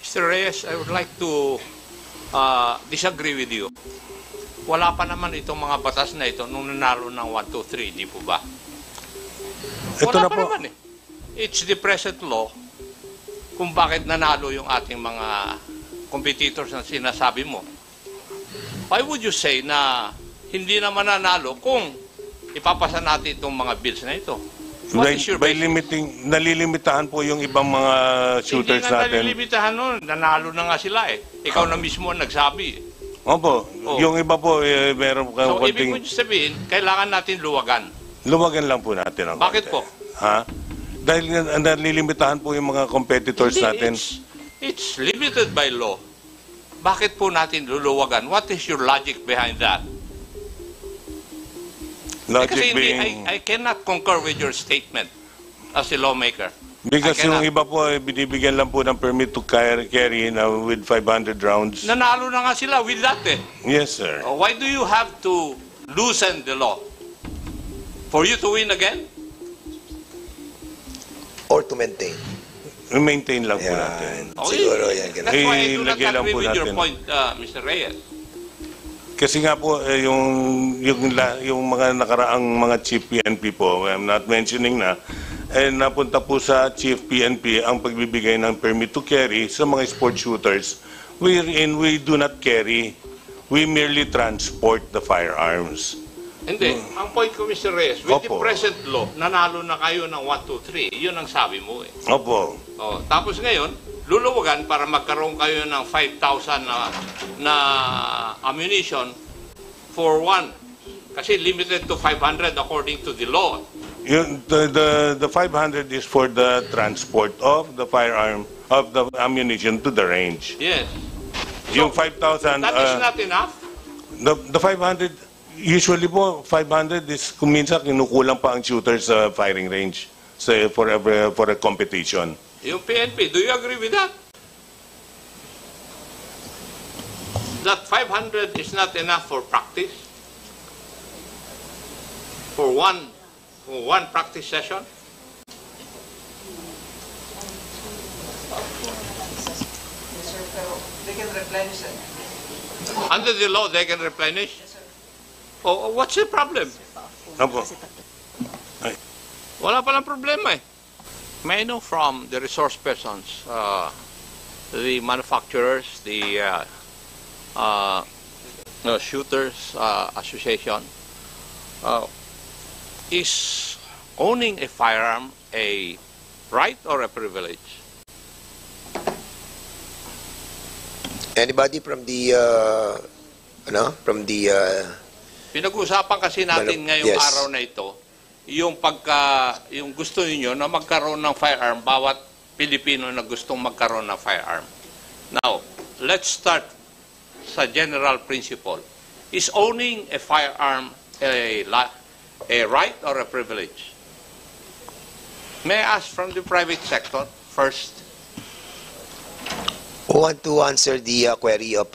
Mr. Reyes, I would like to disagree with you. Wala pa naman itong mga batas na ito nung nanalo ng 1, 2, 3, di po ba? Ito Wala na pa po. naman eh. It's the present law kung bakit nanalo yung ating mga competitors na sinasabi mo. Why would you say na hindi naman nanalo kung ipapasa natin itong mga bills na ito? What is your By basis? limiting, nalilimitahan po yung ibang mga shooters Hindi nga natin. nalilimitahan nun. Nanalo na nga sila eh. Ikaw na mismo ang nagsabi. Opo, Oh. yung iba po, meron So, ibig konting... mo sabihin, kailangan natin luwagan. Luwagan lang po natin. Bakit po? Ha? Dahil nalilimitahan po yung mga competitors Hindi, natin. it's limited by law. Bakit po natin luluwagan? What is your logic behind that? Logic Kasi hindi, being... I cannot concur with your statement as a lawmaker. Because I yung cannot. iba po, binibigyan lang po ng permit to carry na with 500 rounds. Nanalo na nga sila with that eh. Yes, sir. Why do you have to loosen the law? For you to win again? Or to maintain. Maintain lang po natin. Yan. Siguro yan. That's why I do not Ilagay lang agree po with your natin. point, Mr. Reyes. Kasi nga po, yung mga nakaraang mga chief PNP po, I'm not mentioning na, napunta po sa chief PNP ang pagbibigay ng permit to carry sa mga sport shooters wherein we do not carry, we merely transport the firearms. Hindi. Ang point ko, Mr. Reyes, with the Opo. present law, nanalo na kayo ng 1, 2, 3. Yun ang sabi mo eh. Opo. Oh, tapos ngayon, luluwagan para magkaroon kayo ng 5,000 na ammunition for one. Kasi limited to 500 according to the law. The 500 is for the transport of the firearm, of the ammunition to the range. Yes. Yung 5,000... That is not enough. The 500, usually po, 500 is kung minsan kinukulang pa ang shooters sa firing range for a competition. Yung PNP, do you agree with that? That 500 is not enough for practice? For one practice session? They can replenish it. Under the law, they can replenish? Oh, what's the problem? Opo. Wala palang problema eh. May I know from the resource persons, the manufacturers, the shooters association, is owning a firearm a right or a privilege? Anybody from the, Pinag-uusapan kasi natin ngayong Yes. araw na ito, yung gusto niyo na magkaroon ng firearm, bawat Pilipino na gustong magkaroon ng firearm. Now, let's start sa general principle. Is owning a firearm a right or a privilege? May I ask from the private sector first? who want to answer the query of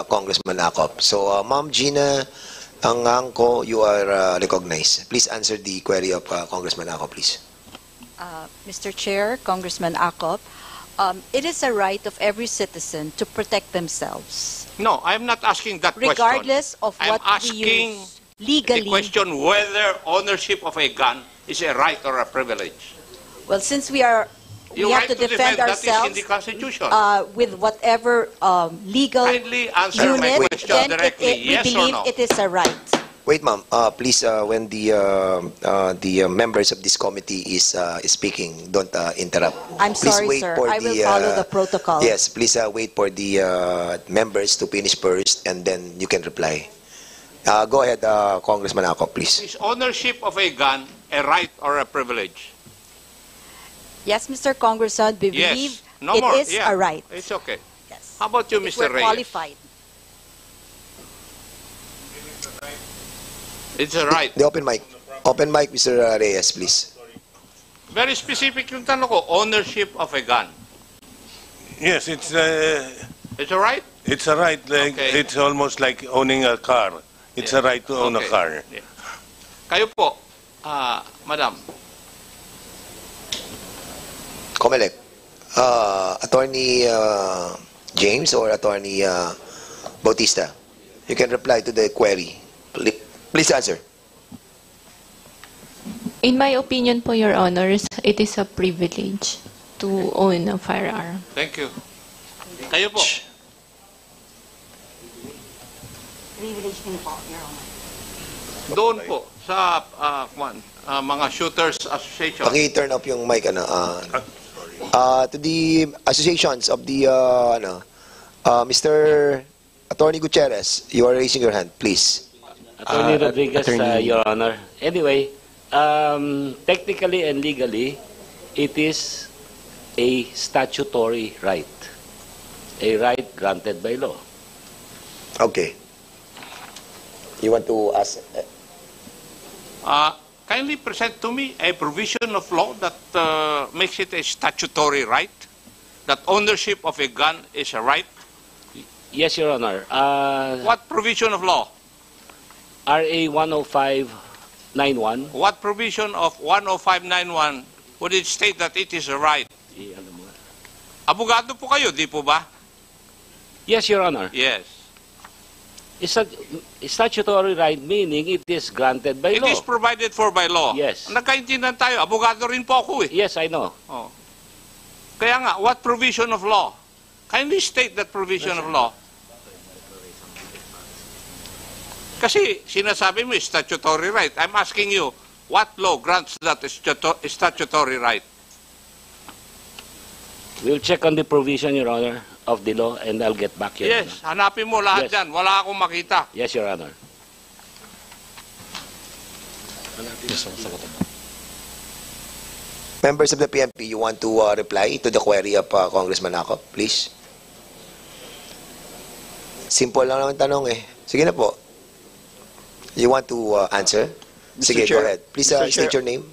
Congressman Acop? So, Ma'am Gina Angangco, you are recognized. Please answer the query of Congressman Acop, please. Mr. Chair, Congressman Acop, it is a right of every citizen to protect themselves, No, I'm not asking that regardless question. of I'm what we asking use the legally. question whether ownership of a gun is a right or a privilege. Well, since Your we have right to defend that is in ourselves the Constitution. with whatever legal Kindly answer my unit, question then directly, we yes or believe no? it is a right. Wait, ma'am. Please, when the members of this committee is speaking, don't interrupt. I'm Please sorry, wait sir. for I will follow the protocol. Yes, please wait for the members to finish first, and then you can reply. Go ahead, Congressman Acop, please. Is ownership of a gun a right or a privilege? Yes, Mr. Congressman, we believe Yes. No it more. is Yeah. a right. It's okay. Yes. How about you, If Mr. we're Reyes? qualified. It's a right. The open mic. Open mic, Mr. Reyes, please. Very specific yung tanong ko, ownership of a gun. Yes, It's a right? it's a right. Like, Okay. It's almost like owning a car. It's a right to own a Okay. car. Yeah. Kayo po, Madam, Comelec. Attorney James or Attorney Bautista? You can reply to the query. Please answer. In my opinion po, Your Honors, it is a privilege to own a firearm. Thank you. Kayo po. Privilege din po, Your Honor. Doon po sa mga Shooters Association. Paki-turn up yung mic, to the associations of the, Mr. Attorney Gutierrez, you are raising your hand, please. Attorney Rodriguez, Your Honor. Anyway, technically and legally, it is a statutory right. A right granted by law. Okay. You want to ask? Kindly present to me a provision of law that makes it a statutory right, that ownership of a gun is a right. Yes, Your Honor. What provision of law? RA 10591. What provision of 10591 would it state that it is a right? Abogado po kayo, di po ba? Yes, Your Honor. Yes. It's a statutory right, meaning it is granted by It law. is provided for by law. Yes. Nagkaintindihan tayo. Abogado rin po ako eh. Yes, I know. Oh. Kaya nga, what provision of law? Kindly state that provision of law. Kasi sinasabi mo statutory right. I'm asking you, what law grants that statutory right? We'll check on the provision, Your Honor, of the law, and I'll get back here. Yes, hanapin mo lahat Yes. dyan. Wala akong makita. Yes, Your Honor. Members of the PNP, you want to reply to the query of Congressman Acop, please? Simple lang naman tanong eh. Sige na po. You want to answer? Mr. Sige, Chair, go ahead. Please Mr. state Chair. your name.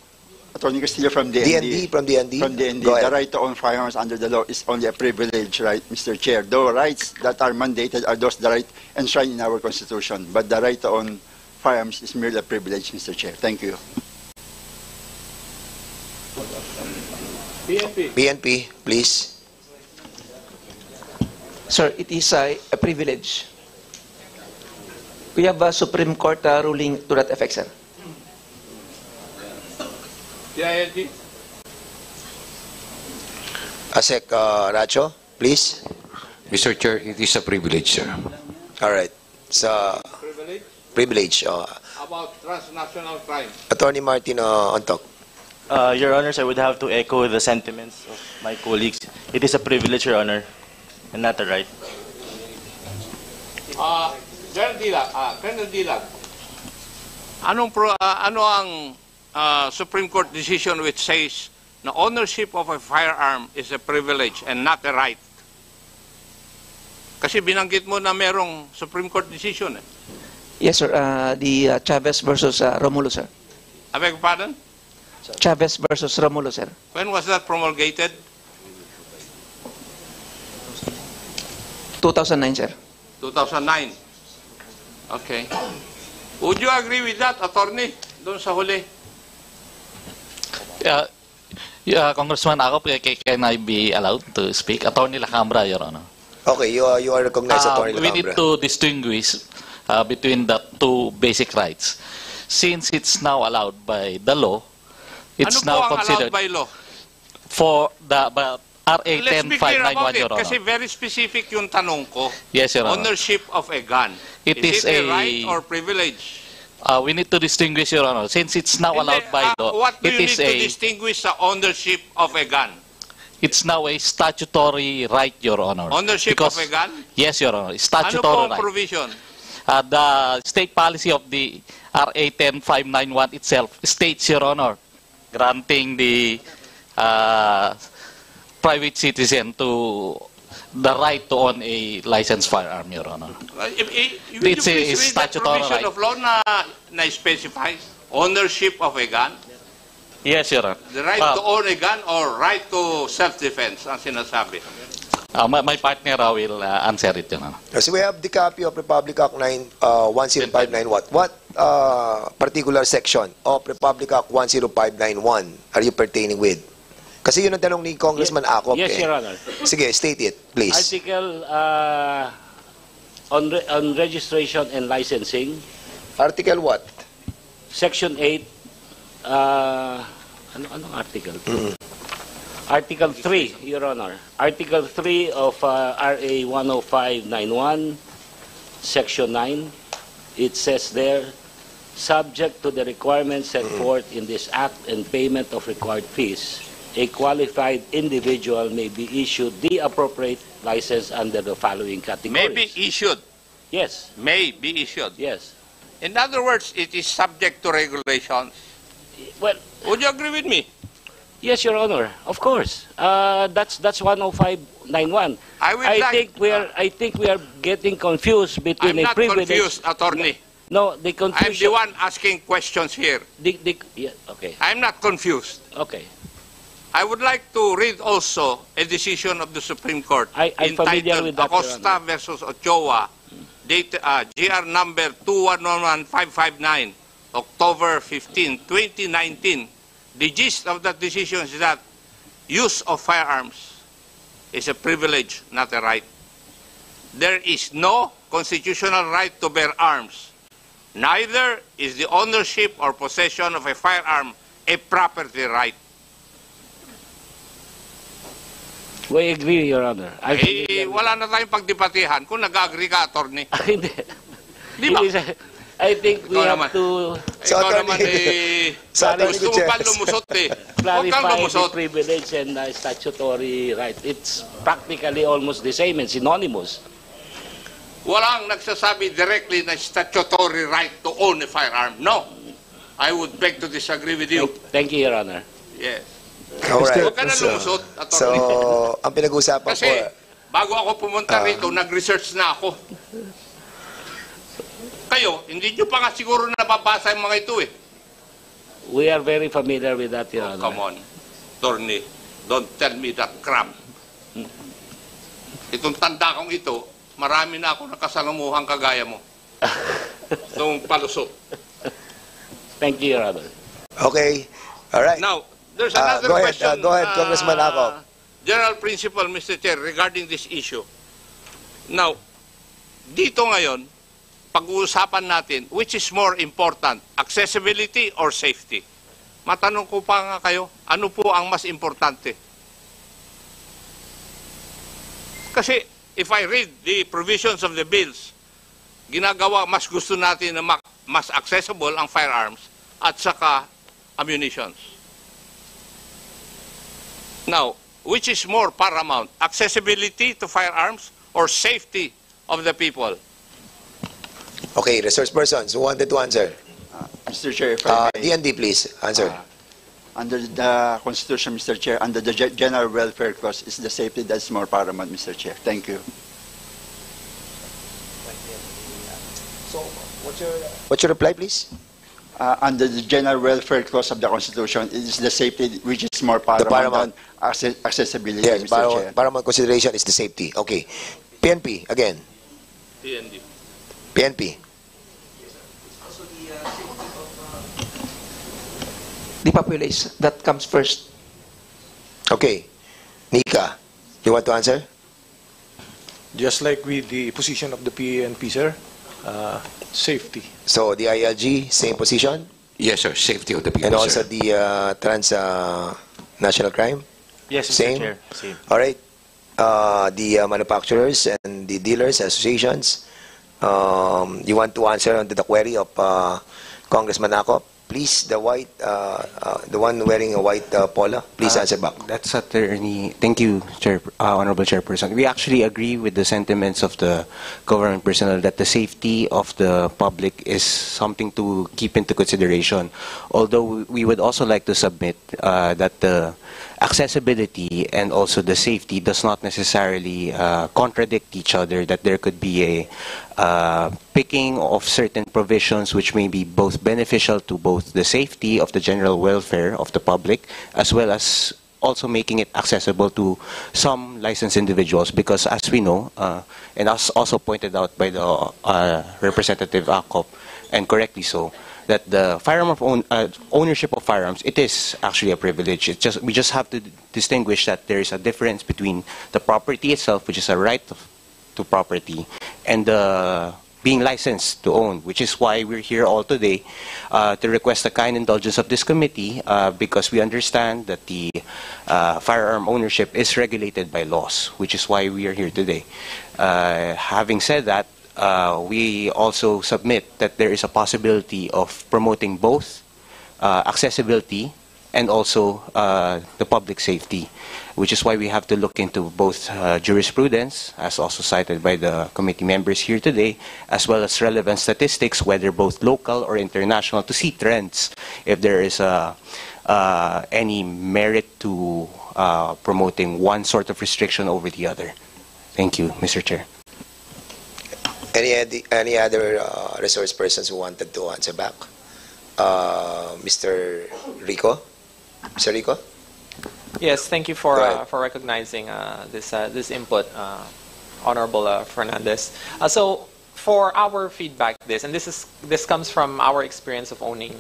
Attorney Castillo from DND, from DND. From DND, Go the ahead. right to own firearms under the law is only a privilege, right, Mr. Chair? The rights that are mandated are those the right enshrined in our Constitution, but the right to own firearms is merely a privilege, Mr. Chair. Thank you. PNP, please. Sir, it is a privilege. We have a Supreme Court ruling to that effect, sir. DILG? Asek Racho, please. Mr. Chair, it is a privilege, sir. All right. So, Privilege? privilege. About transnational crime. Attorney Martin Ontok. Your Honors, I would have to echo the sentiments of my colleagues. It is a privilege, Your Honor, and not a right. Colonel Dilag, ano ang Supreme Court decision which says na ownership of a firearm is a privilege and not a right? Kasi binanggit mo na merong Supreme Court decision eh. Yes, sir. The Chavez versus Romulo, sir. I beg your pardon? Chavez versus Romulo, sir. When was that promulgated? 2009, sir. 2009. Okay. Would you agree with that, attorney? Doon sa huli. Congressman Acop, can I be allowed to speak? Attorney Lacambra, Your Honor. Okay, you are recognized, Attorney We need Lacambra. to distinguish between the two basic rights. Since it's now allowed by the law, it's Ano po now ang considered allowed by law? for the RA Let's be clear about 10591, it Your Honor. kasi very specific yung tanong ko. Yes, Your Honor. Ownership of a gun. It is is it a a- right or privilege? We need to distinguish, Your Honor. Since it's now allowed by law, What do it you is need to a distinguish sa ownership of a gun? it's now a statutory right, Your Honor. Ownership Because- of a gun? Yes, Your Honor. Ano Statutory po ang right. provision? The state policy of the RA 10591 itself states, Your Honor, granting the private citizen to the right to own a licensed firearm, Your Honor. Will you It's a please read that statutory provision right. of law na specifies ownership of a gun? Yes, Your Honor. The right to own a gun or right to self-defense ang sinasabi. My partner will answer it, Your Honor. So we have the copy of Republic Act 10591. What particular section of Republic Act 10591 are you pertaining with? Kasi yun ang tanong ni Congressman Acop. Yes, eh. Your Honor. Sige, state it, please. Article on registration and licensing, Article what? Section 8, anong article? Article 3, Your Honor. Article 3 of RA 10591, Section 9, it says there, subject to the requirements set forth in this Act and payment of required fees, a qualified individual may be issued the appropriate license under the following categories. May be issued. Yes, May be issued. yes. In other words, it is subject to regulations. Well, Would you agree with me? yes, Your Honor. Of course. That's 10591. I think we are getting confused I'm between a not privilege. confused, attorney. No, the I'm confusion. the one asking questions here. Yeah, okay. I'm not confused. Okay. I would like to read also a decision of the Supreme Court I'm familiar entitled with that, Your Acosta Honor. versus Ochoa, date, GR number 2111559, October 15, 2019. The gist of that decision is that use of firearms is a privilege, not a right. There is no constitutional right to bear arms. Neither is the ownership or possession of a firearm a property right. We agree, Your Honor. Wala na tayong pagdipatihan kung nag-agree ka, attorney. Hindi. Di ba? I think we Ikaw have naman. to Ikaw naman gusto mo pa lumusot eh. Huwag kang clarify the lumusot. privilege and statutory right. It's practically almost the same and synonymous. Walang nagsasabi directly na statutory right to own a firearm. No. I would beg to disagree with you. Thank you, Your Honor. Yes. Alright. Huwag ka na lumusot, So, attorney. ang pinag-usapan Kasi, ko, bago ako pumunta rito, nag-research na ako. Kayo, hindi nyo pa nga siguro nababasa yung mga ito eh. We are very familiar with that, Your Honor. Come on, attorney. Don't tell me that crap. Itong tanda kong ito, marami na ako nakasalamuhang kagaya mo. Itong palusot. Thank you, Your Honor. okay. Alright. Now, there's another go ahead, question. go ahead, Congressman Acop. General principle, Mr. Chair, regarding this issue. Now, dito ngayon, pag-uusapan natin, which is more important, accessibility or safety? Matanong ko pa nga kayo, ano po ang mas importante? Kasi, if I read the provisions of the bills, ginagawa, mas gusto natin na mas accessible ang firearms at saka ammunitions. Now, which is more paramount? Accessibility to firearms or safety of the people? Okay, resource persons who wanted to answer. Mr. Chair, if I may, DND, please, answer. under the Constitution, Mr. Chair, under the General Welfare Clause, is the safety that's more paramount, Mr. Chair. Thank you. What's your reply, please? Under the General Welfare Clause of the Constitution, it is the safety which is more paramount, paramount. than accessibility, Yes, Mr. Chair. paramount consideration is the safety. Okay. PNP, again. TND. PNP. The population, that comes first. Okay. Nika, you want to answer? Just like with the position of the PNP, sir, safety. So, the ILG, same position? Yes, sir. Safety of the people, And also sir. the national crime? Yes, Mr. Same? Chair. Same. All right. The manufacturers and the dealers associations, you want to answer on the query of Congressman Acop? Please, the one wearing a white polo, please answer back. That's attorney. Thank you, Honorable Chairperson. We actually agree with the sentiments of the government personnel that the safety of the public is something to keep into consideration. Although we would also like to submit that the accessibility and also the safety does not necessarily contradict each other, that there could be a picking of certain provisions which may be both beneficial to both the safety of the general welfare of the public as well as also making it accessible to some licensed individuals, because as we know, and as also pointed out by the Representative Acop, and correctly so, that the ownership of firearms, it is actually a privilege. We just have to distinguish that there is a difference between the property itself, which is a right to property, and being licensed to own, which is why we're here all today to request the kind indulgence of this committee, because we understand that the firearm ownership is regulated by laws, which is why we are here today. Having said that, we also submit that there is a possibility of promoting both accessibility and also the public safety, which is why we have to look into both jurisprudence, as also cited by the committee members here today, as well as relevant statistics, whether both local or international, to see trends, if there is any merit to promoting one sort of restriction over the other. Thank you, Mr. Chair. Any other resource persons who wanted to answer back? Mr. Rico? Mr. Rico? Yes, thank you for recognizing this input, Honorable Fernandez. So for our feedback, and this comes from our experience of owning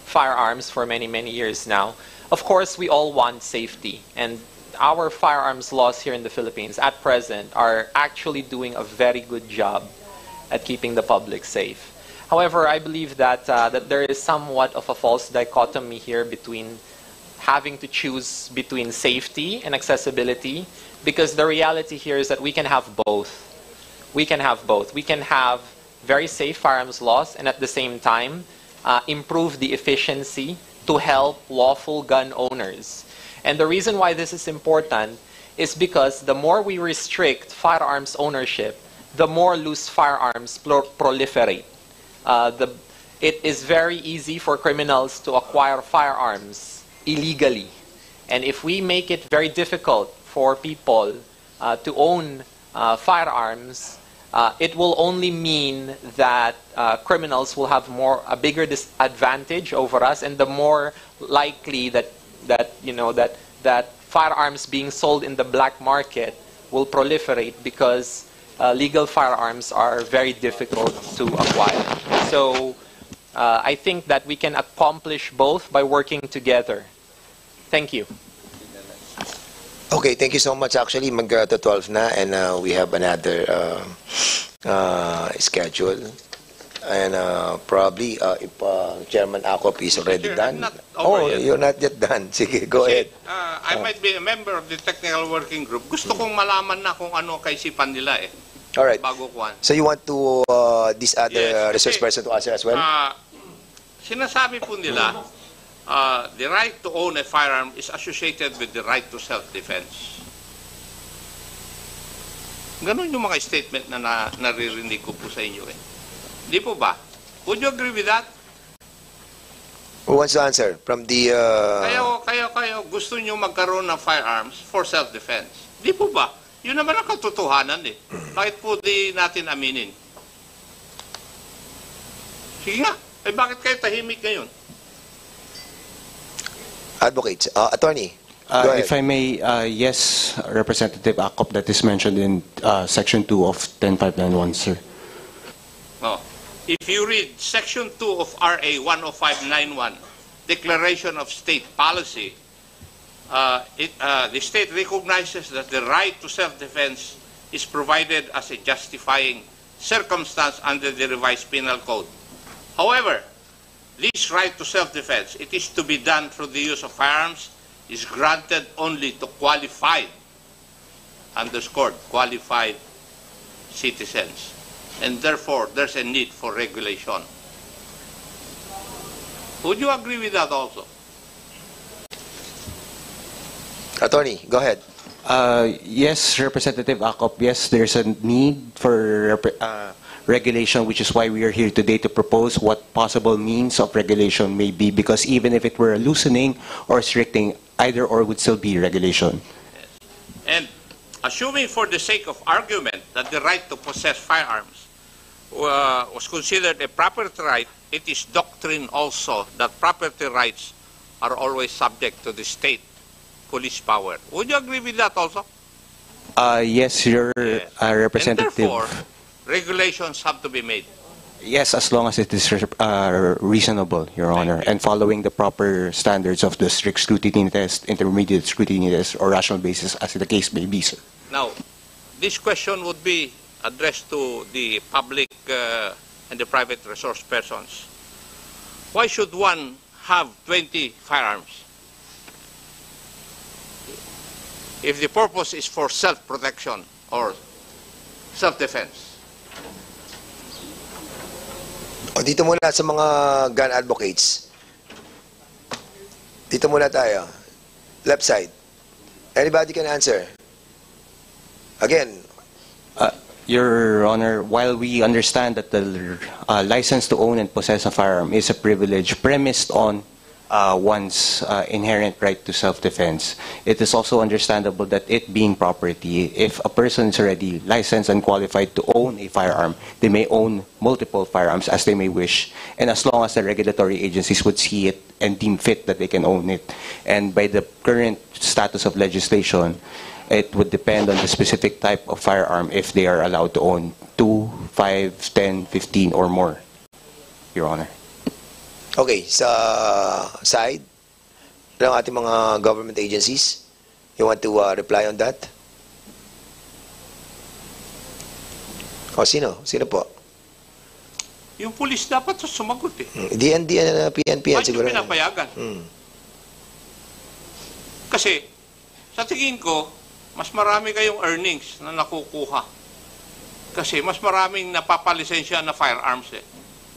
firearms for many years now. Of course, we all want safety, and our firearms laws here in the Philippines at present are actually doing a very good job at keeping the public safe. However, I believe that there is somewhat of a false dichotomy here between having to choose between safety and accessibility, because the reality here is that we can have both. We can have both. We can have very safe firearms laws and at the same time improve the efficiency to help lawful gun owners. And the reason why this is important is because the more we restrict firearms ownership, the more loose firearms proliferate. It is very easy for criminals to acquire firearms illegally. And if we make it very difficult for people to own firearms, it will only mean that criminals will have a bigger disadvantage over us, and the more likely that firearms being sold in the black market will proliferate, because legal firearms are very difficult to acquire. So I think that we can accomplish both by working together. Thank you. Okay, thank you so much. Actually, mag-12 na, and we have another schedule. And probably, if Chairman Acop is already done. You're not yet done. Sige, go ahead. I might be a member of the technical working group. Gusto kong malaman na kung ano kaisipan nila eh. Alright. Bago kuhan. So you want to this other resource person to answer as well? Sinasabi po nila, the right to own a firearm is associated with the right to self-defense. Ganon yung mga statement na naririnig ko po sa inyo eh. Di po ba? Would you agree with that? Who wants to answer? From the... Kayo, gusto nyo magkaroon ng firearms for self-defense. Di po ba? Yun naman ang katotohanan eh. Bakit po di natin aminin? Sige nga. Eh bakit kayo tahimik ngayon? Advocates. Attorney, go ahead. If I may, yes, Representative Acop, that is mentioned in Section 2 of 10591, sir. Oh. If you read Section 2 of RA 10591, Declaration of State Policy, the state recognizes that the right to self-defense is provided as a justifying circumstance under the revised penal code. However, this right to self-defense, it is to be done through the use of firearms, is granted only to qualified, underscored, qualified citizens. And therefore, there's a need for regulation. Would you agree with that also? Attorney, go ahead. Yes, Representative Acop, yes, there's a need for regulation, which is why we are here today to propose what possible means of regulation may be, because even if it were a loosening or restricting, either or would still be regulation. Yes. And assuming for the sake of argument that the right to possess firearms was considered a property right, it is doctrine also that property rights are always subject to the state police power. Would you agree with that also? Yes, your Representative. And therefore, regulations have to be made. Yes, as long as it is reasonable, Your Honor, and following the proper standards of the strict scrutiny test, intermediate scrutiny test, or rational basis, as the case may be, sir. Now, this question would be addressed to the public and the private resource persons. Why should one have 20 firearms? If the purpose is for self-protection or self-defense. O, dito muna sa mga gun advocates. Dito muna tayo. Left side. Anybody can answer. Again. Your Honor, while we understand that the license to own and possess a firearm is a privilege premised on one's inherent right to self-defense, it is also understandable that it being property, if a person is already licensed and qualified to own a firearm, they may own multiple firearms as they may wish, and as long as the regulatory agencies would see it and deem fit that they can own it. And by the current status of legislation, it would depend on the specific type of firearm if they are allowed to own 2, 5, 10, 15, or more, Your Honor. Okay, sa side ng ating mga government agencies, you want to reply on that? O, sino? Sino po? Yung pulis dapat sumagot eh. DND na PNP yan Bakit siguro. yung pinapayagan? Kasi, sa tingin ko, mas marami kayong earnings na nakukuha. Kasi mas maraming napapalisensya na firearms eh.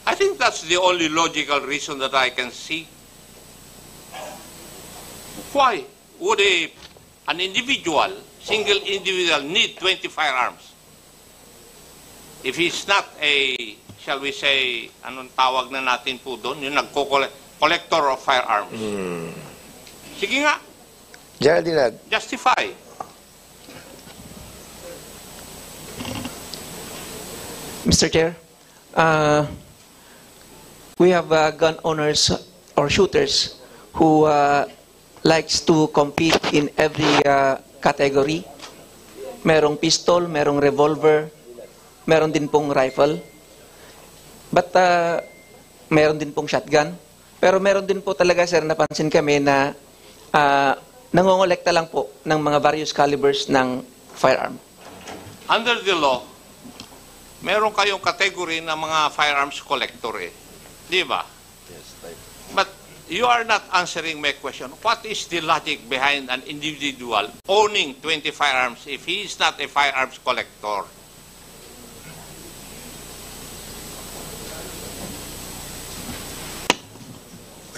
I think that's the only logical reason that I can see. Why would an individual, single individual, need 20 firearms? If he's not a, shall we say, anong tawag na natin po doon, yung collector of firearms. Sige nga. Geraldine, justify. Mr. Chair, we have gun owners or shooters who likes to compete in every category. Merong pistol, merong revolver, meron din pong rifle. But meron din pong shotgun. Pero meron din po talaga, sir, napansin kami na nangongolekta lang po ng mga various calibers ng firearm. Under the law, meron kayong category ng mga firearms collector eh. Di ba? But you are not answering my question. What is the logic behind an individual owning 20 firearms if he is not a firearms collector?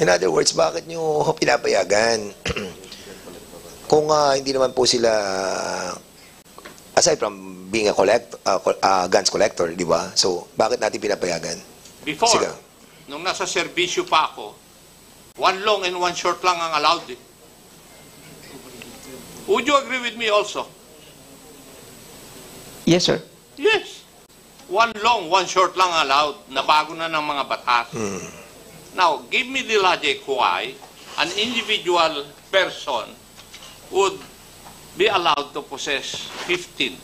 In other words, bakit nyo pinapayagan? Kung hindi naman po sila, aside from being a guns collector, di ba? So, bakit natin pinapayagan? Before, Sige. nung nasa serbisyo pa ako, one long and one short lang ang allowed eh. Would you agree with me also? Yes, sir. Yes. One long, one short lang allowed. Nabago na ng mga batas. Now, give me the logic why an individual person would be allowed to possess 15,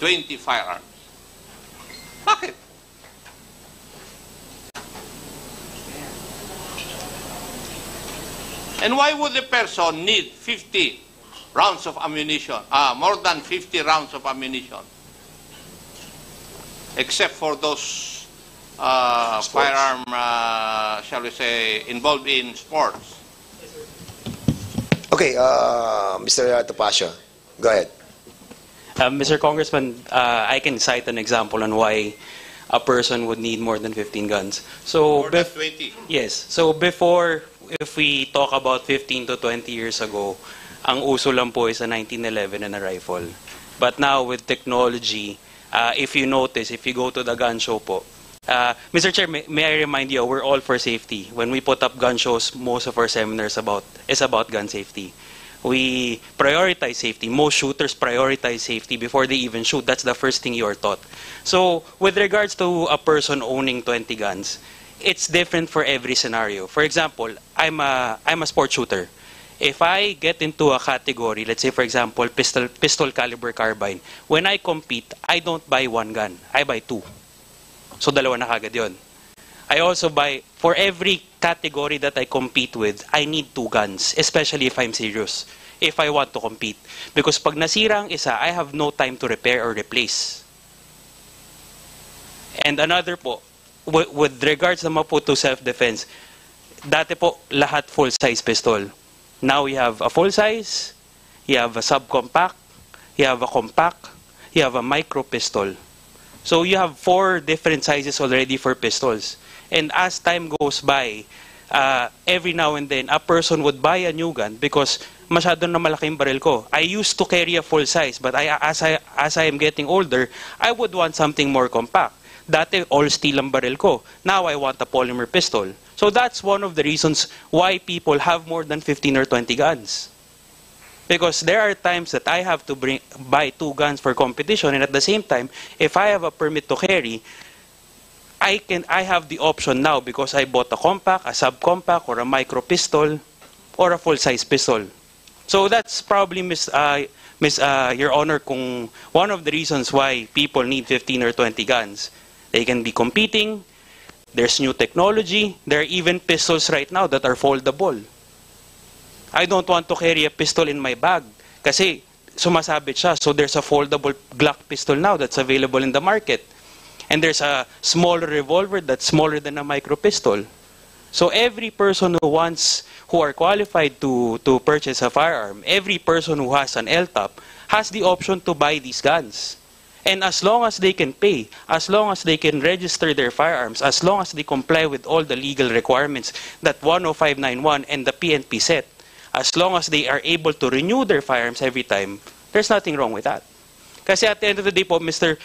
20 firearms. Bakit? And why would a person need 50 rounds of ammunition, more than 50 rounds of ammunition? Except for those firearm, shall we say, involved in sports. Okay, Mr. Topacio, go ahead. Mr. Congressman, I can cite an example on why a person would need more than 15 guns. So, More than 20. Yes. So before, if we talk about 15 to 20 years ago, ang uso lang po is a 1911 and a rifle. But now with technology, if you notice, if you go to the gun show po, Mr. Chair, may I remind you, we're all for safety. When we put up gun shows, most of our seminars is about gun safety. We prioritize safety. Most shooters prioritize safety before they even shoot. That's the first thing you are taught. So, with regards to a person owning 20 guns, it's different for every scenario. For example, I'm a sports shooter. If I get into a category, let's say for example, pistol caliber carbine, when I compete, I don't buy one gun. I buy two. So dalawa na kagad yun. I also buy, for every category that I compete with, I need 2 guns, especially if I'm serious, if I want to compete. Because pag nasira ang isa, I have no time to repair or replace. And another po, with regards naman po to self-defense, dati po lahat full-size pistol. Now we have a full-size, you have a subcompact, you have a compact, you have a micro pistol. So you have 4 different sizes already for pistols. And as time goes by, every now and then, a person would buy a new gun because masyado na malaki yung baril ko. I used to carry a full size, but as I am getting older, I would want something more compact. Dati, all steel ang baril ko. Now I want a polymer pistol. So that's one of the reasons why people have more than 15 or 20 guns. Because there are times that I have to buy 2 guns for competition, and at the same time, if I have a permit to carry, I have the option now because I bought a compact, a subcompact, or a micro pistol, or a full-size pistol. So that's probably, Your Honor, kung one of the reasons why people need 15 or 20 guns. They can be competing. There's new technology. There are even pistols right now that are foldable. I don't want to carry a pistol in my bag kasi sumasabit siya. So there's a foldable Glock pistol now that's available in the market. And there's a smaller revolver that's smaller than a micro pistol. So every person who are qualified to purchase a firearm, every person who has an LTOP has the option to buy these guns. And as long as they can pay, as long as they can register their firearms, as long as they comply with all the legal requirements that 10591 and the PNP set, as long as they are able to renew their firearms every time, there's nothing wrong with that. Kasi at the end of the day po, Mr.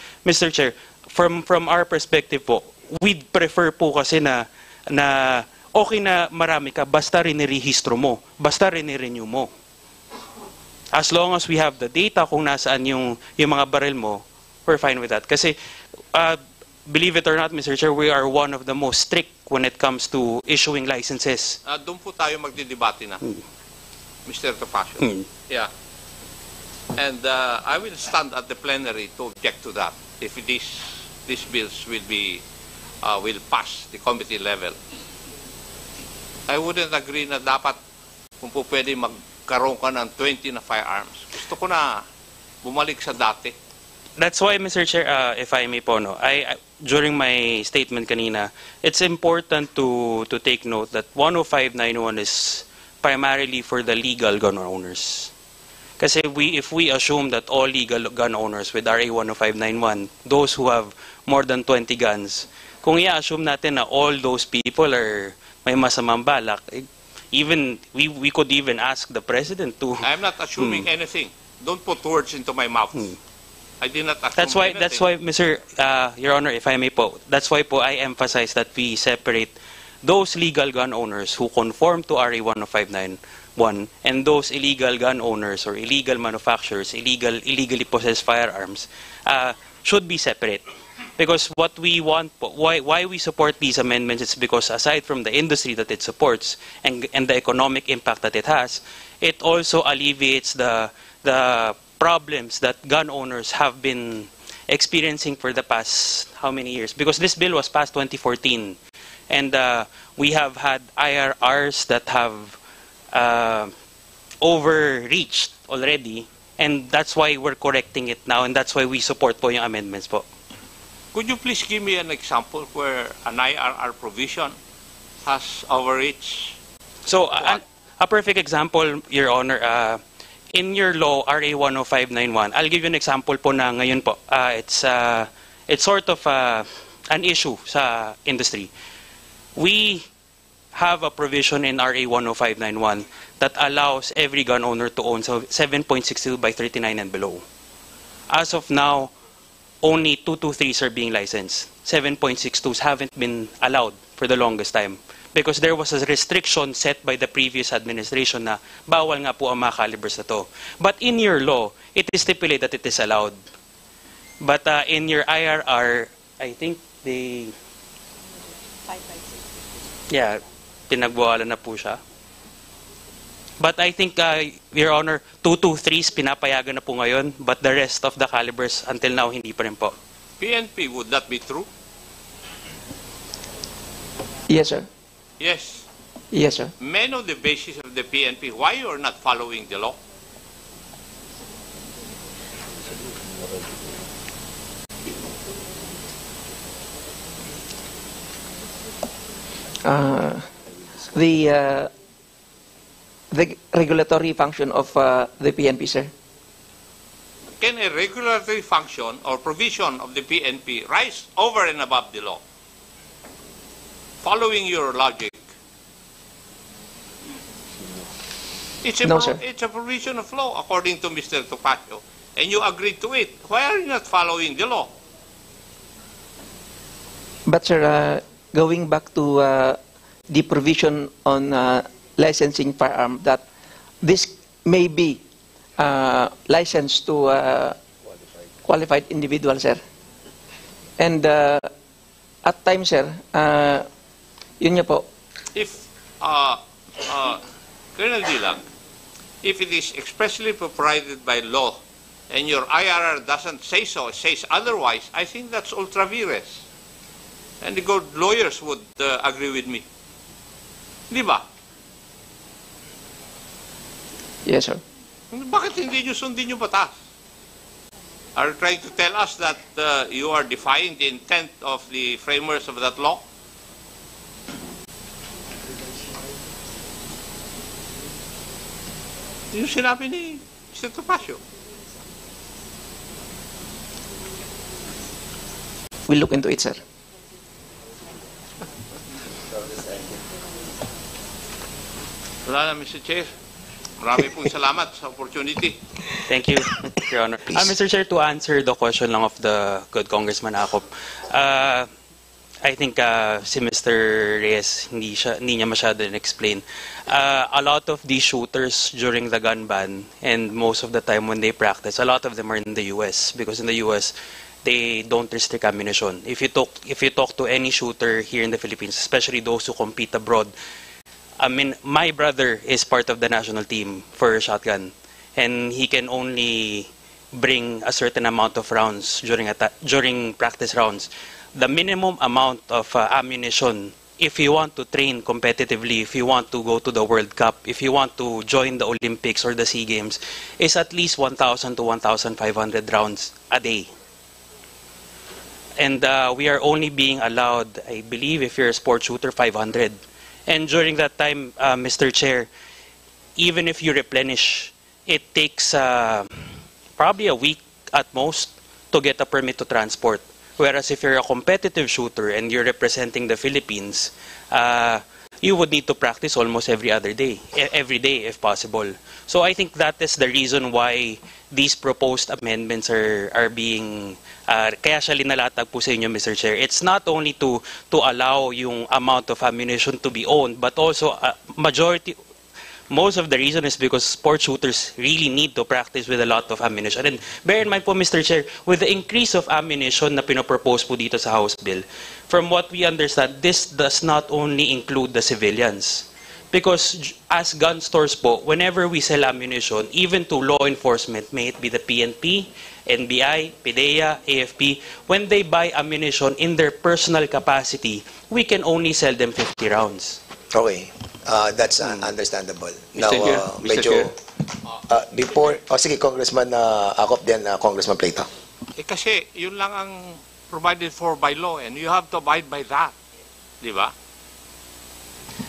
Chair, from our perspective po, we'd prefer po kasi na okay na marami ka, basta rinirehistro mo, basta rini-renew mo. As long as we have the data kung nasaan yung mga baril mo, we're fine with that. Kasi, believe it or not, Mr. Chair, we are one of the most strict when it comes to issuing licenses. Doon po tayo magdidebate na, Mr. Topacio. Yeah. And I will stand at the plenary to object to that if these bills will pass the committee level. I wouldn't agree na dapat kung po pwede magkaroon ka ng 20 na firearms. Gusto ko na bumalik sa dati. That's why, Mr. Chair, if I may po, no, during my statement kanina, it's important to take note that 10591 is primarily for the legal gun owners. Kasi if we assume that all legal gun owners with RA 10591, those who have more than 20 guns, kung i-assume natin na all those people are may masamang balak, even we could even ask the President to... I'm not assuming anything. Don't put words into my mouth. I did not assume That's why, Mr. Your Honor, if I may po, that's why po I emphasize that we separate those legal gun owners who conform to RA 10591 and those illegal gun owners or illegal manufacturers, illegally possessed firearms, should be separate. Because what we want, why we support these amendments is because aside from the industry that it supports and the economic impact that it has, it also alleviates the problems that gun owners have been experiencing for the past how many years? Because this bill was passed 2014, and we have had IRRs that have overreached already, and that's why we're correcting it now, and that's why we support po yung amendments po. Could you please give me an example where an IRR provision has overreached? So, a perfect example, Your Honor, in your law, RA 10591, I'll give you an example po na ngayon po. It's sort of an issue sa industry. We have a provision in RA 10591 that allows every gun owner to own 7.62 by 39 and below. As of now, only 223s are being licensed. 7.62s haven't been allowed for the longest time. Because there was a restriction set by the previous administration na bawal nga po ang mga calibers na to. But in your law, it is stipulated that it is allowed. But in your IRR, I think they... 5.6. Yeah, pinagbawalan na po siya. But I think, Your Honor, 223s pinapayagan na po ngayon, but the rest of the calibers until now hindi pa rin po. PNP, would that be true? Yes, sir. Yes. Yes, sir. May know the basis of the PNP. Why you are not following the law? The regulatory function of the PNP, sir. Can a regulatory function or provision of the PNP rise over and above the law? Following your logic. It's a, No, sir. it's a provision of law, according to Mr. Topacio, and you agreed to it. Why are you not following the law? But, sir, going back to the provision on licensing firearm, that this may be licensed to qualified individual, sir. And at times, sir, yun nga po. If, Colonel Dilag, if it is expressly provided by law and your IRR doesn't say so, says otherwise, I think that's ultra vires. And the good lawyers would agree with me. Di ba? Yes, sir. Bakit hindi nyo sundin yung batas? Are you trying to tell us that you are defying the intent of the framers of that law? Yung sinabi ni Mr. Topacio. We'll look into it, sir. Wala na, Mr. Chair. Marami pong salamat sa opportunity. Thank you, Your Honor. Mr. Chair, to answer the question lang of the good Congressman Acop, I think si Mr. Reyes, hindi niya masyado explain. A lot of these shooters during the gun ban, and most of the time when they practice, a lot of them are in the U.S. because in the U.S., they don't restrict ammunition. If you talk to any shooter here in the Philippines, especially those who compete abroad, I mean, my brother is part of the national team for shotgun, and he can only bring a certain amount of rounds during practice rounds. The minimum amount of ammunition, if you want to train competitively, if you want to go to the World Cup, if you want to join the Olympics or the SEA Games, is at least 1,000 to 1,500 rounds a day. And we are only being allowed, I believe, if you're a sport shooter, 500. And during that time, Mr. Chair, even if you replenish, it takes probably a week at most to get a permit to transport. Whereas if you're a competitive shooter and you're representing the Philippines, you would need to practice almost every day if possible. So I think that is the reason why these proposed amendments are being, kaya siya linalatag po sa inyo, Mr. Chair. It's not only to allow yung amount of ammunition to be owned, but also most of the reason is because sport shooters really need to practice with a lot of ammunition. And bear in mind po, Mr. Chair, with the increase of ammunition na pinopropose po dito sa House Bill, from what we understand, this does not only include the civilians. Because as gun stores po, whenever we sell ammunition, even to law enforcement, may it be the PNP, NBI, PDEA, AFP, when they buy ammunition in their personal capacity, we can only sell them 50 rounds. Okay. That's understandable. Now, Mr. Chair. before, sige, Congressman Acop, then Congressman Plato. Kasi yun lang ang provided for by law and you have to abide by that. Di ba?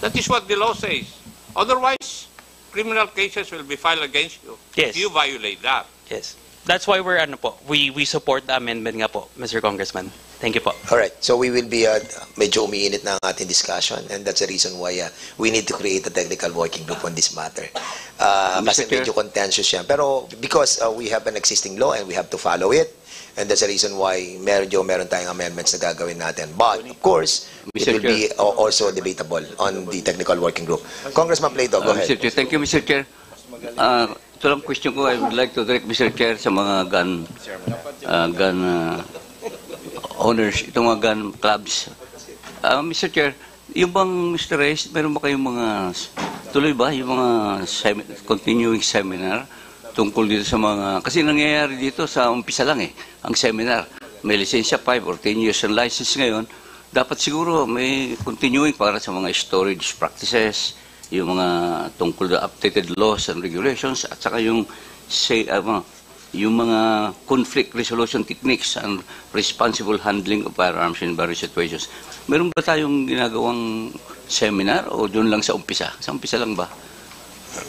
That is what the law says. Otherwise, criminal cases will be filed against you if you violate that. Yes. That's why we support the amendment nga po, Mr. Congressman. Thank you po. Alright, so we will be, medyo umiinit na ang ating discussion and that's the reason why we need to create a technical working group on this matter. Kasi medyo contentious yan. Pero because we have an existing law and we have to follow it, and that's the reason why meron tayong amendments na gagawin natin. But, of course, it will be also debatable on the technical working group. Congressman Plato, go ahead. Mr. Chair, thank you, Mr. Chair. Ito lang question ko, I would like to direct Mr. Chair sa mga gun owners, itong mga gun clubs. Mr. Chair, yung bang Mr. Reyes, meron ba kayong mga, tuloy ba, yung mga continuing seminar tungkol dito sa mga, kasi nangyayari dito sa umpisa lang ang seminar. May lisensya 5 or 10 years ang license ngayon, dapat siguro may continuing para sa mga storage practices, yung mga tungkol na updated laws and regulations, at saka yung yung mga conflict resolution techniques and responsible handling of firearms in various situations. Meron ba tayong ginagawang seminar o doon lang sa umpisa? Sa umpisa lang ba?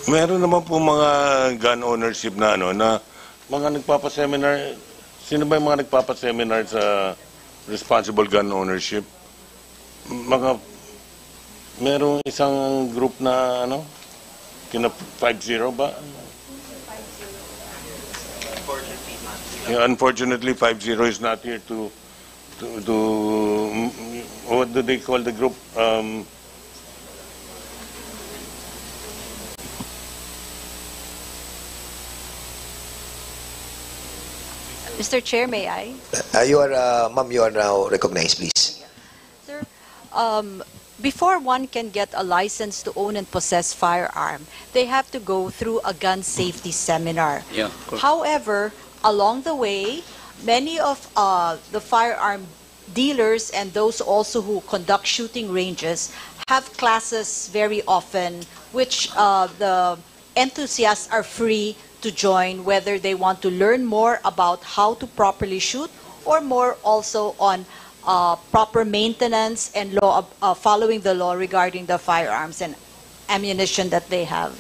Meron naman po mga gun ownership na na mga nagpapaseminar. Sino ba yung mga nagpapaseminar sa responsible gun ownership? Merong isang group na kina 5-0 ba? Yeah, unfortunately, 5-0 is not here to what do they call the group? Mr. Chair, may I? Ma'am, you are now recognized, please. Sir, before one can get a license to own and possess firearm, they have to go through a gun safety seminar. Yeah, of course. However, along the way, many of the firearm dealers and those also who conduct shooting ranges have classes very often, which the enthusiasts are free to join, whether they want to learn more about how to properly shoot or more also on proper maintenance and law, following the law regarding the firearms and ammunition that they have.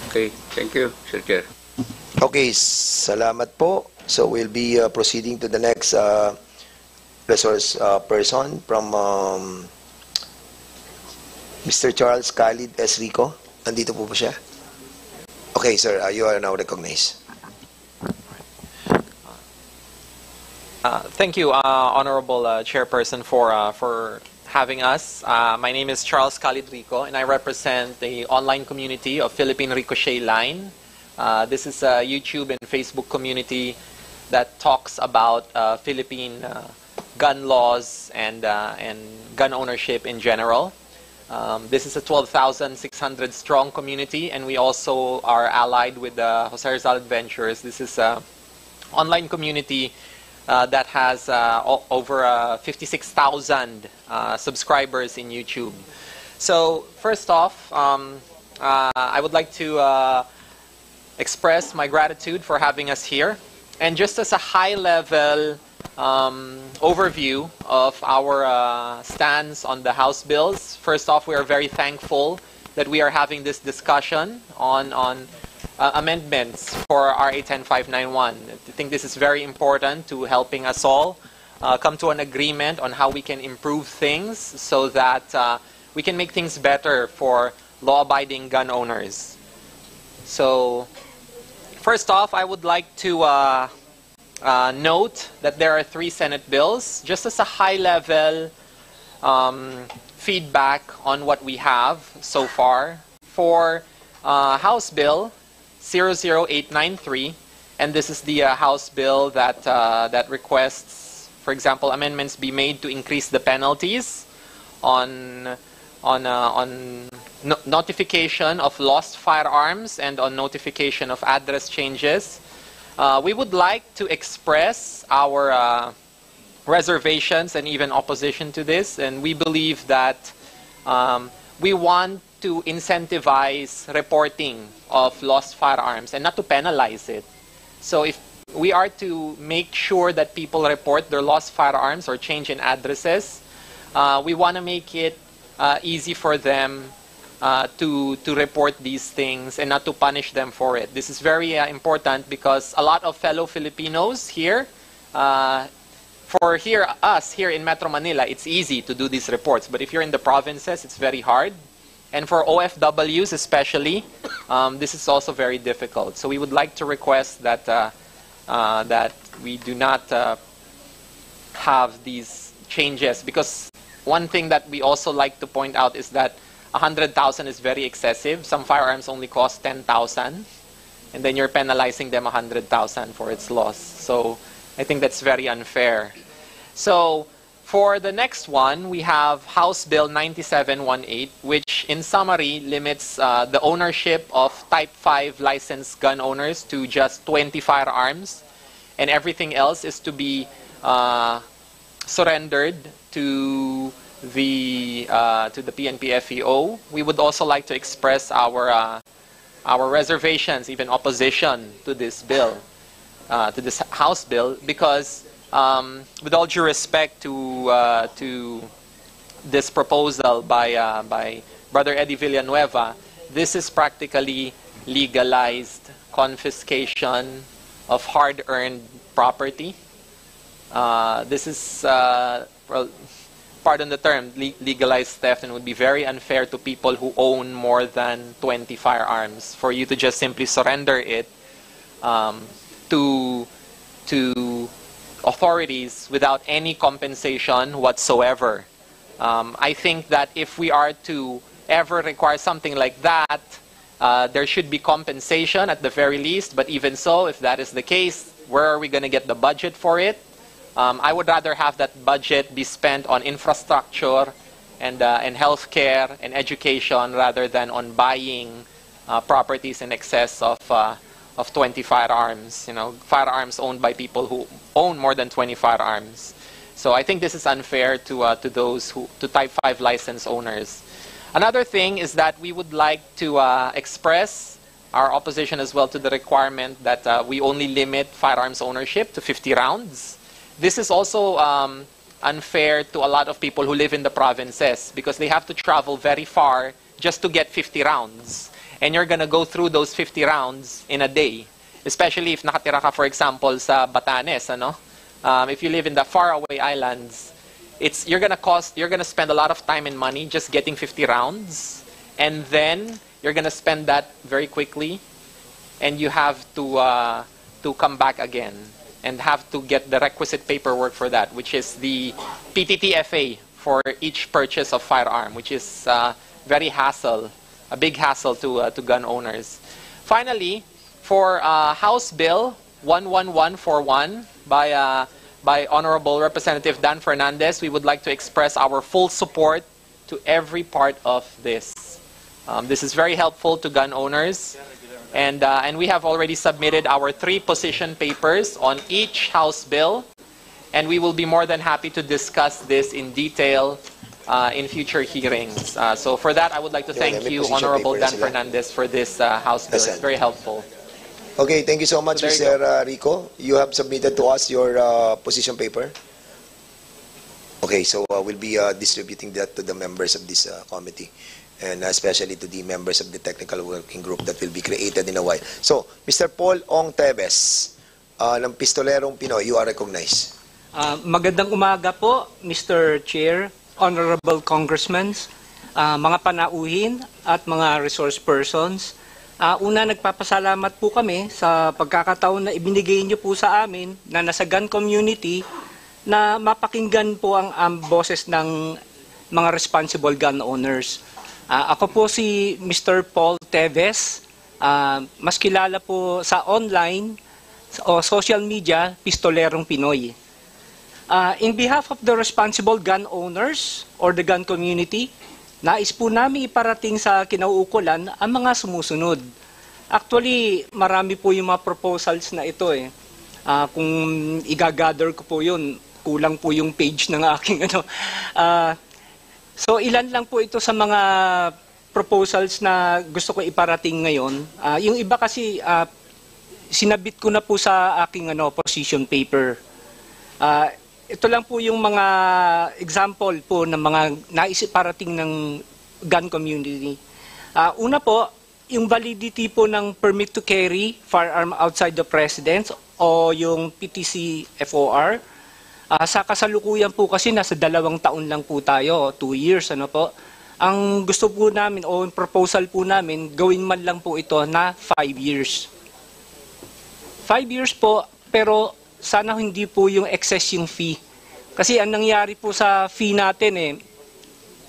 Okay, thank you, Sir Chair. Okay, salamat po. So we'll be proceeding to the next resource person from Mr. Charles Khalid S. Rico. Nandito po ba siya? Okay, sir, you are now recognized. Thank you, Honorable Chairperson, for having us. My name is Charles Khalid Rico, and I represent the online community of Philippine Ricochet Line. This is a YouTube and Facebook community that talks about Philippine gun laws and gun ownership in general. This is a 12,600 strong community, and we also are allied with Jose Rizal Adventures. This is an online community that has over 56,000 subscribers in YouTube. So first off, I would like to express my gratitude for having us here. And just as a high-level overview of our stance on the House bills, first off, we are very thankful that we are having this discussion on amendments for RA 10591. I think this is very important to helping us all come to an agreement on how we can improve things so that we can make things better for law-abiding gun owners. So, first off, I would like to note that there are 3 Senate bills. Just as a high-level feedback on what we have so far. For House Bill 00893, and this is the House bill that that requests, for example, amendments be made to increase the penalties on notification of lost firearms and on notification of address changes. We would like to express our reservations and even opposition to this, and we believe that we want to incentivize reporting of lost firearms and not to penalize it. So if we are to make sure that people report their lost firearms or change in addresses, we want to make it easy for them to report these things and not to punish them for it. This is very important because a lot of fellow Filipinos here, us here in Metro Manila, it's easy to do these reports. But if you're in the provinces, it's very hard. And for OFWs especially, this is also very difficult. So we would like to request that that we do not have these changes, because one thing that we also like to point out is that 100,000 is very excessive. Some firearms only cost 10,000, and then you're penalizing them 100,000 for its loss. So I think that's very unfair. So for the next one, we have House Bill 9718, which in summary limits the ownership of Type 5 licensed gun owners to just 20 firearms, and everything else is to be surrendered to the PNP FEO. We would also like to express our reservations, even opposition to this bill, to this House bill, because with all due respect to this proposal by Brother Eddie Villanueva, this is practically legalized confiscation of hard-earned property. This is, well, pardon the term, legalized theft, and would be very unfair to people who own more than 20 firearms for you to just simply surrender it to authorities without any compensation whatsoever. I think that if we are to ever require something like that, there should be compensation at the very least, but even so, if that is the case, where are we going to get the budget for it? I would rather have that budget be spent on infrastructure and healthcare and education rather than on buying properties in excess of 20 firearms. You know, firearms owned by people who own more than 20 firearms. So I think this is unfair to those to Type 5 license owners. Another thing is that we would like to express our opposition as well to the requirement that we only limit firearms ownership to 50 rounds. This is also unfair to a lot of people who live in the provinces because they have to travel very far just to get 50 rounds. And you're going to go through those 50 rounds in a day, especially if nakatira ka, for example, sa Batanes, ano? If you live in the faraway islands, you're gonna spend a lot of time and money just getting 50 rounds, and then you're gonna spend that very quickly, and you have to come back again and have to get the requisite paperwork for that, which is the PTTFA for each purchase of firearm, which is a big hassle to gun owners. Finally, for House Bill 11141 by Honorable Representative Dan Fernandez, we would like to express our full support to every part of this. This is very helpful to gun owners, and we have already submitted our 3 position papers on each House bill, and we will be more than happy to discuss this in detail in future hearings. So for that, I would like to thank you, Honorable Dan Fernandez, for this House bill. It's very helpful. Okay, thank you so much, So Mr. Rico. You have submitted to us your position paper. Okay, so we'll be distributing that to the members of this committee, and especially to the members of the technical working group that will be created in a while. So, Mr. Paul Ong Teves, ng Pistolerong Pinoy, you are recognized. Magandang umaga po, Mr. Chair, Honorable Congressmen, mga panauhin at mga resource persons. Una, nagpapasalamat po kami sa pagkakataon na ibinigay niyo po sa amin na nasa gun community na mapakinggan po ang boses ng mga responsible gun owners. Ako po si Mr. Paul Teves, mas kilala po sa online o social media, Pistolerong Pinoy. In behalf of the responsible gun owners or the gun community, nais po namin iparating sa kinauukulan ang mga sumusunod. Actually, marami po yung mga proposals na ito eh. Kung i-gather ko po yun, kulang po yung page ng aking ano. So ilan lang po ito sa mga proposals na gusto ko iparating ngayon. Yung iba kasi sinabit ko na po sa aking position paper. Ito lang po yung mga example po ng mga naisip parating ng gun community. Una po, yung validity po ng permit to carry firearm outside the residence o yung PTC FOR. Sa kasalukuyan po kasi nasa 2 taon lang po tayo, 2 years ano po. Ang gusto po namin o proposal po namin, gawin man lang po ito na 5 years. 5 years po, pero sana hindi po yung excess yung fee. Kasi ang nangyari po sa fee natin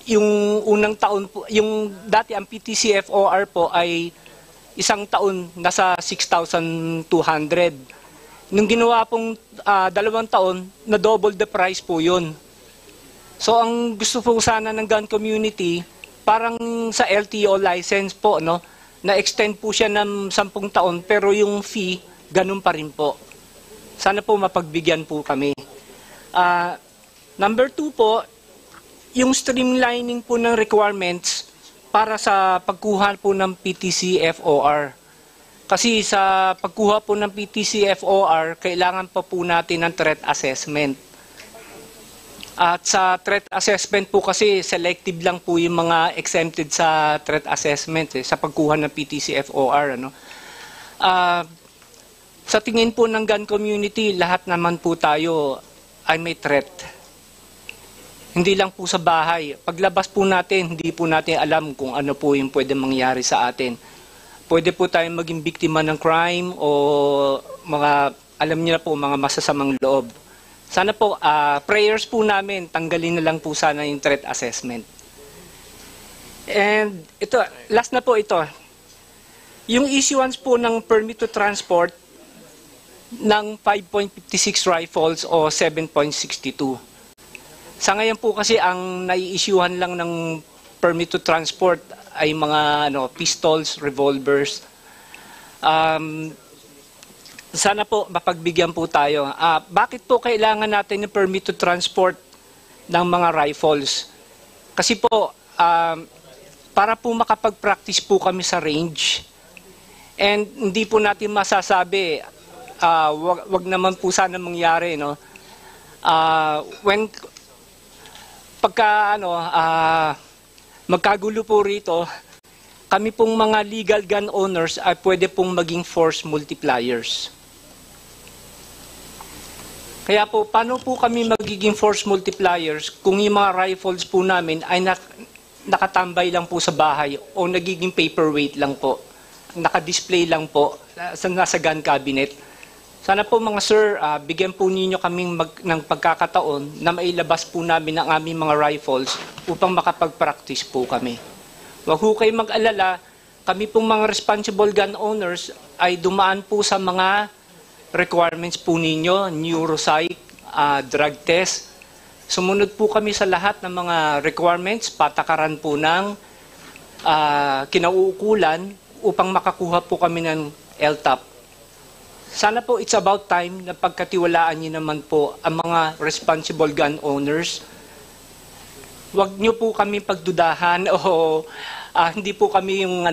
yung unang taon po, yung dati ang PTC FOR po ay 1 taon nasa 6,200. Nung ginawa pong 2 taon, na double the price po yun. So ang gusto po sana ng gun community, parang sa LTO license po, no, na-extend po siya ng 10 taon, pero yung fee, ganun pa rin po. Sana po mapagbigyan po kami. Number 2 po, yung streamlining po ng requirements para sa pagkuha po ng PTC-FOR. Kasi sa pagkuha po ng PTC-FOR, kailangan pa po natin ng threat assessment. At sa threat assessment po kasi, selective lang po yung mga exempted sa threat assessment sa pagkuha ng PTC-FOR. Sa tingin po ng gun community, lahat naman po tayo ay may threat. Hindi lang po sa bahay. Paglabas po natin, hindi po natin alam kung ano po yung pwede mangyari sa atin. Pwede po tayong maging biktima ng crime o mga, alam niyo na po, mga masasamang loob. Sana po, prayers po namin, tanggalin na lang po sana yung threat assessment. And ito, last na po ito. Yung issuance po ng permit to transport ng 5.56 rifles o 7.62. Sa ngayon po kasi ang nai-issuehan lang ng permit to transport ay mga pistols, revolvers. Sana po mapagbigyan po tayo. Bakit po kailangan natin ng permit to transport ng mga rifles? Kasi po, para po makapag-practice po kami sa range. And hindi po natin masasabi, wag naman po sana mangyari, no? Pagka magkagulo po rito, kami pong mga legal gun owners ay pwede pong maging force multipliers. Kaya po, paano po kami magiging force multipliers kung yung mga rifles po namin ay nakatambay lang po sa bahay o nagiging paperweight lang po, nakadisplay lang po nasa gun cabinet? Sana po mga sir, bigyan po ninyo kaming ng pagkakataon na mailabas po namin ang aming mga rifles upang makapag-practice po kami. Huwag po kayo mag-alala, kami pong mga responsible gun owners ay dumaan po sa mga requirements po ninyo, neuropsych, drug test. Sumunod po kami sa lahat ng mga requirements, patakaran po ng kinauukulan upang makakuha po kami ng LTAP. Sana po it's about time na pagkatiwalaan niyo naman po ang mga responsible gun owners. Huwag niyo po kami pagdudahan o hindi po kami yung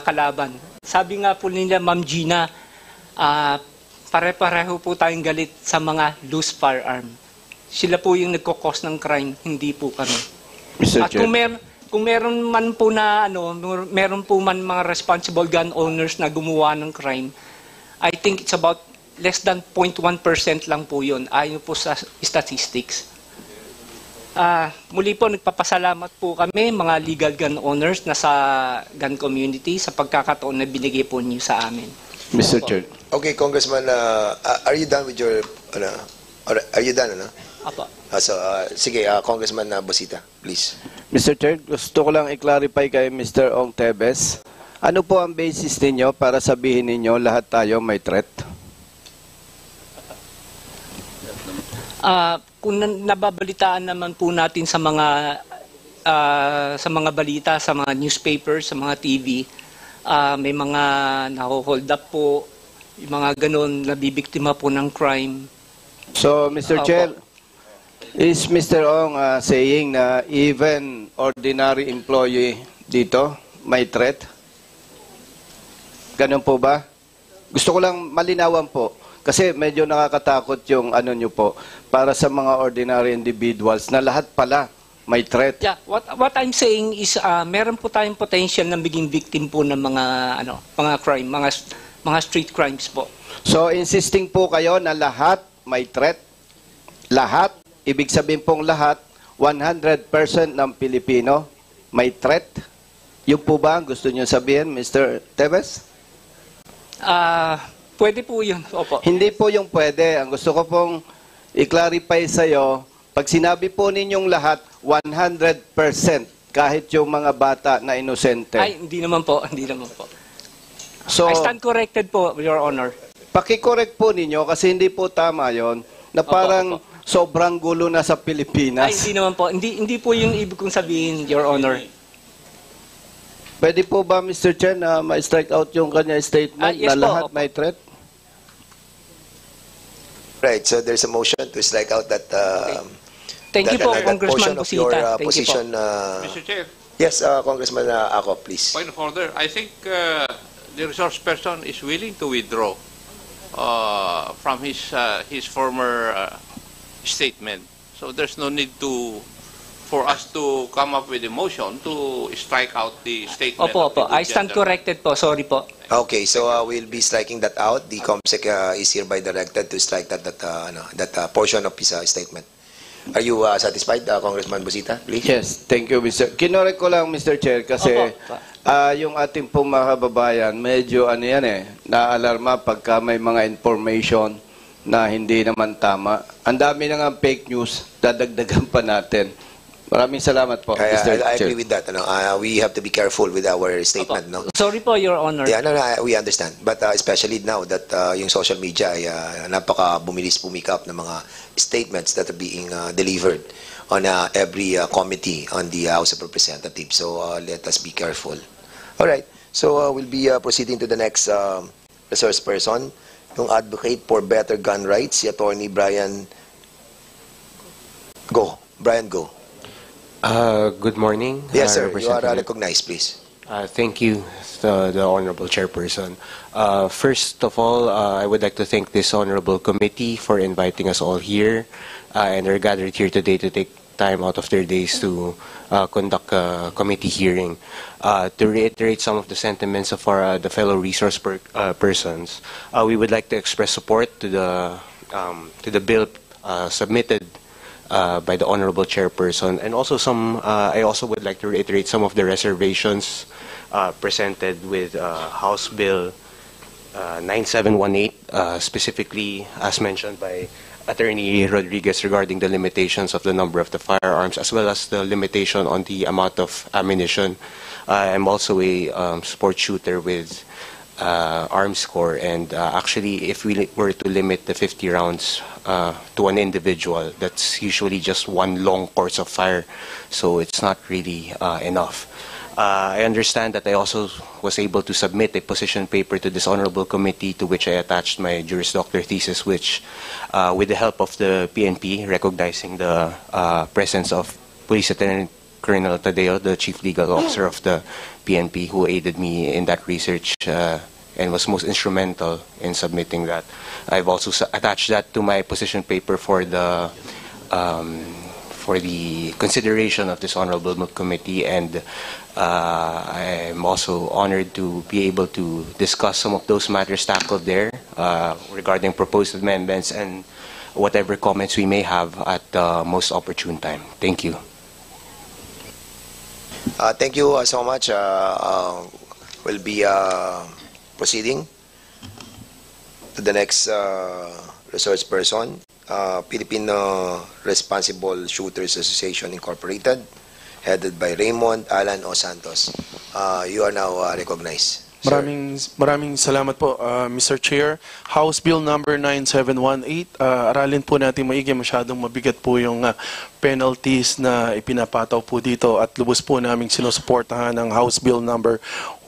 kalaban. Sabi nga po nila Ma'am Gina, pare-pareho po tayong galit sa mga loose firearm. Sila po yung nagkokos ng crime, hindi po kami. Mr. At Chair. kung meron man po na meron po man mga responsible gun owners na gumawa ng crime, I think it's about less than 0.1% lang po yun, ayon po sa statistics. Muli po, nagpapasalamat po kami, mga legal gun owners na sa gun community, sa pagkakataon na binigay po niyo sa amin. Mr. Chair. Okay, Congressman, are you done with your, are you done, Apo. Sige, Congressman Bosita, please. Mr. Chair, gusto ko lang i-clarify kay Mr. Ong Tevez. Ano po ang basis ninyo para sabihin ninyo lahat tayo may threat? Kung nababalitaan naman po natin sa mga balita, sa mga newspapers, sa mga TV, may mga naho-hold up po, yung mga ganun, nabibiktima po ng crime. So, Mr. Chair, is Mr. Ong saying na even ordinary employee dito may threat? Ganun po ba? Gusto ko lang malinawan po. Kasi medyo nakakatakot yung nyo po para sa mga ordinary individuals na lahat pala may threat. Yeah, what I'm saying is meron po tayong potential na maging victim po ng mga crime, mga street crimes po. So insisting po kayo na lahat may threat? Lahat? Ibig sabihin pong lahat, 100% ng Pilipino may threat? Yun po ba ang gusto niyo sabihin, Mr. Tevez? Pwede po yun. Opo. Hindi po yung pwede. Ang gusto ko pong i-clarify sa'yo, pag sinabi po ninyong lahat, 100%, kahit yung mga bata na inosente. Ay, hindi naman po. Hindi naman po. So, I stand corrected po, Your Honor. Paki-correct po ninyo kasi hindi po tama yon na parang sobrang gulo na sa Pilipinas. Ay, hindi naman po. Hindi po yung ibig kong sabihin, Your Honor. Pwede po ba, Mr. Chair, na ma-strike out yung kanya statement yes na po, lahat opo. may threat? Right, so there's a motion to strike out that Thank you po, Congressman portion of your Busita. Thank you po. position. Mr. Chair, Yes, Congressman Ako, please. point of order. I think the resource person is willing to withdraw from his former statement. So there's no need for us to come up with a motion to strike out the statement. Opo, of the opo. I stand gentleman. corrected po. Sorry po. Okay, so we'll be striking that out. The COMSEC is hereby directed to strike that portion of his statement. Are you satisfied, Congressman Busita? Please. Yes, thank you, Mr. Kinorek ko lang, Mr. Chair, kasi yung ating pong mga kababayan, medyo naalarma pagka may mga information na hindi naman tama. Ang dami na nga fake news, dadagdagan pa natin. Maraming salamat po, Mr. I Chair. agree with that. We have to be careful with our statement. No? Sorry po, Your Honor. Yeah, no, we understand. But especially now that yung social media ay napaka-bumilis pumikap ng mga statements that are being delivered on every committee on the House of Representatives. So let us be careful. All right. So we'll be proceeding to the next resource person, yung advocate for better gun rights, si Attorney Brian Go. Brian Go. Good morning. Yes, sir. You are Representative. recognized, please. Thank you, the Honorable Chairperson. First of all, I would like to thank this Honorable Committee for inviting us all here and are gathered here today to take time out of their days to conduct a committee hearing. To reiterate some of the sentiments of the fellow resource persons, we would like to express support to the bill submitted by the Honorable Chairperson, and also I also would like to reiterate some of the reservations presented with House Bill 9718, specifically as mentioned by Attorney Rodriguez regarding the limitations of the number of the firearms, as well as the limitation on the amount of ammunition. I'm also a sport shooter with arms corps, and actually if we were to limit the 50 rounds to an individual, that's usually just one long course of fire, so it's not really enough. I understand that I also was able to submit a position paper to this honorable committee, to which I attached my Juris Doctor thesis, which with the help of the PNP, recognizing the presence of Police Lieutenant Colonel Tadeo, the Chief Legal Officer of the PNP, who aided me in that research and was most instrumental in submitting that. I've also attached that to my position paper for the consideration of this honorable committee, and I'm also honored to be able to discuss some of those matters tackled there regarding proposed amendments and whatever comments we may have at the most opportune time. Thank you. Thank you so much. We'll be proceeding to the next resource person, Filipino Responsible Shooters Association Incorporated, headed by Raymond Alan O. Santos. You are now recognized. Maraming salamat po, Mr. Chair. House Bill number 9718, aralin po natin maigi, masyadong mabigat po yung penalties na ipinapataw po dito, at lubos po naming sinusuportahan ang House Bill number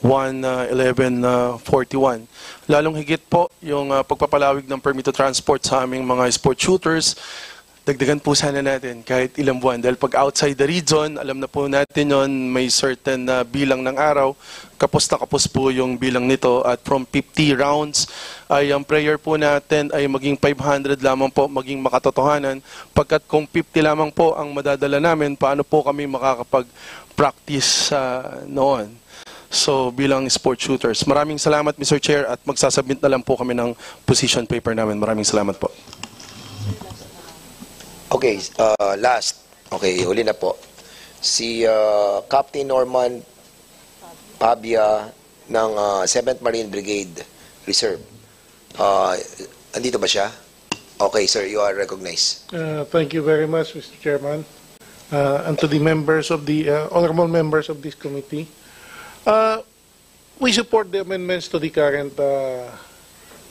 1141. Lalong higit po yung pagpapalawig ng permit to transport sa aming mga sport shooters. Dagdagan po sana natin kahit ilang buwan, dahil pag outside the region, alam na po natin yon, may certain na bilang ng araw, kapos na kapos po yung bilang nito, at from 50 rounds ay ang prayer po natin ay maging 500 lamang po, maging makatotohanan, pagkat kung 50 lamang po ang madadala namin, paano po kami makakapag-practice noon? So bilang sport shooters, maraming salamat, Mr. Chair, at magsasubmit na lang po kami ng position paper namin. Maraming salamat po. Okay, last. Okay, huli na po. Si Captain Norman Pabia ng 7th Marine Brigade Reserve. Andito ba siya? Okay, sir, you are recognized. Thank you very much, Mr. Chairman. And to the members of the honorable members of this committee. We support the amendments to the current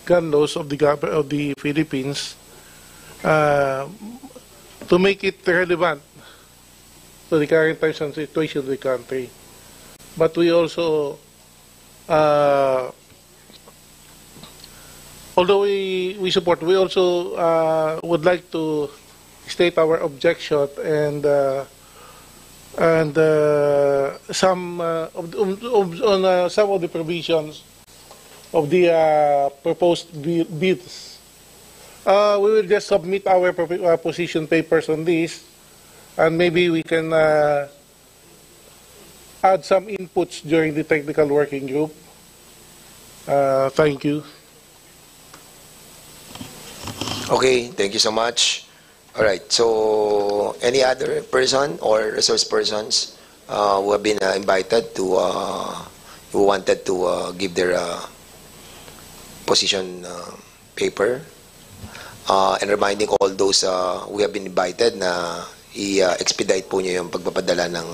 gun laws of the Philippines to make it relevant to the current times and situation of the country. But we also, although we support, we also would like to state our objection and some some of the provisions of the proposed bills. We will just submit our position papers on this, and maybe we can add some inputs during the technical working group. Thank you. Okay, thank you so much. All right, so any other person or resource persons who have been invited to, who wanted to give their position paper, and reminding all those who have been invited na i-expedite po nyo yung pagpapadala ng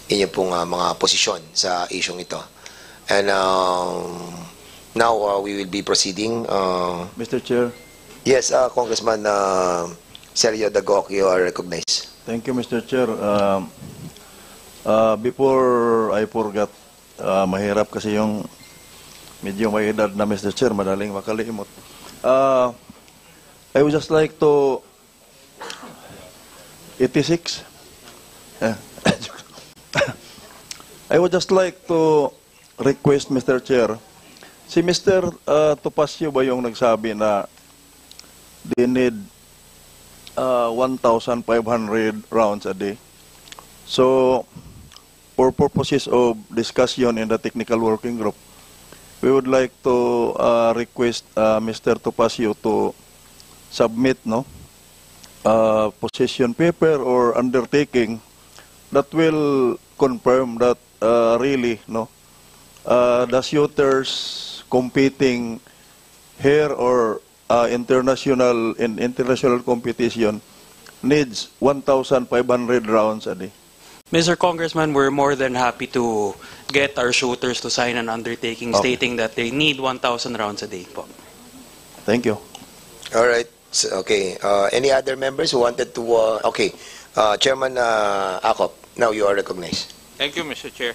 inyong pong mga posisyon sa isyong ito. And now we will be proceeding. Mr. Chair. Yes, Congressman Sergio Dagoc, you are recognized. Thank you, Mr. Chair. Before I forgot, mahirap kasi yung medyo may edad na Mr. Chair, madaling makalimot. I would just like to 86. I would just like to request, Mr. Chair, si Mr. Topacio ba yung nagsabi na they need 1,500 rounds a day? So, for purposes of discussion in the technical working group, we would like to request Mr. Topacio to submit position paper or undertaking that will confirm that really the shooters competing here or international competition needs 1,500 rounds a day. Mr. Congressman, we're more than happy to get our shooters to sign an undertaking stating that they need 1,000 rounds a day. Thank you. All right. So, okay. Any other members who wanted to? Okay. Chairman Acop, now you are recognized. Thank you, Mr. Chair.